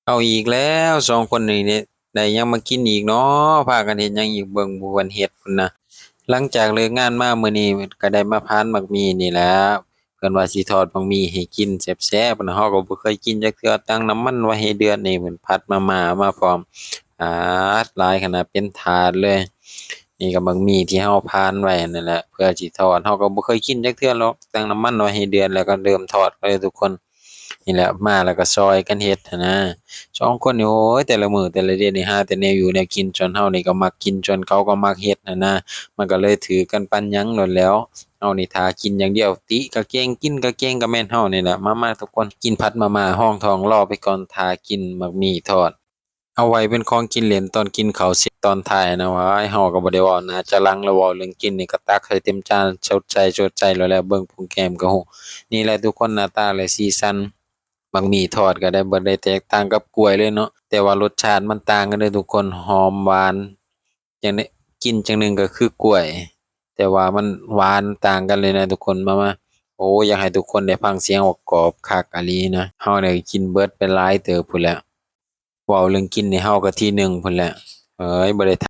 เอาอีกแล้วสองคนนี้เนี่ยได้ยังมากินอีกเนาะพากันเฮ็ดหยังอีกเบิ่งบ่วันเฮ็ดพุ่นนะหลังจากเลิกงานมามื้อนี้ก็ได้มาพานบักหมี่นี่แหละเพิ่นว่าสิทอดบักหมี่ให้กินแซ่บๆนะเฮาก็บ่เคยกินจักเทื่อตั้งน้ำมันไว้ให้เดือดนี่เพิ่นผัดมาม่ามาพร้อมอาดหลายขนาดเป็นถาดเลยนี่ก็บักหมี่ที่เฮาพานไว้นั่นแหละเพื่อสิทอดเฮาก็บ่เคยกินจักเทื่อหรอกตั้งน้ำมันไว้ให้เดือดแล้วก็เริ่มทอดเลยทุกคนนี่แหละมาแล้วก็ซอยกันเฮ็ดหั้นนะ สองคนนี่โอ้ยแต่ละมื้อแต่ละเดือนนี่หาแต่แนวอยู่แนวกินจนเฮานี่ก็มักกินจนเขาก็มักเฮ็ดนะมันก็เลยถือกันปานหยังโลดแหล้วเฮานี่ท่ากินอย่างเดียวติก็เก่งกินก็เก่งก็แม่นเฮานี่แหละมาๆทุกคนกินผัดมาม่าห้องท้องรอไปก่อนท่ากินบักหมี่ทอดเอาไว้เป็นของกินเล่นตอนกินข้าวเสร็จตอนท้ายนะว่าไอ้เฮาก็บ่ได้เว้าน่าจะลังแล้วเว้าเรื่องกินนี่ก็ตักให้เต็มจานชดใจแล้วแหละเบิ่งพุงแก้มก็ฮู้นี่แหละทุกคนหน้าตาและสีสัน บางหมี่ทอดก็ได้บ่ได้แตกต่างกับกล้วยเลยเนาะแต่ว่ารสชาติมันต่างกันเลยทุกคนหอมหวานอย่างนี้กินจังหนึ่งก็คือกล้วยแต่ว่ามันหวานต่างกันเลยนะทุกคนมาโอ้อยากให้ทุกคนได้ฟังเสียงออกกรอบคักอะลีนะเฮาได้กินเบิดไปหลายเติบพู้นแหล้วเว้าเรื่องกินนี่เฮาก็ที่หนึ่งพู้นแหละเอ้ยบ่ได้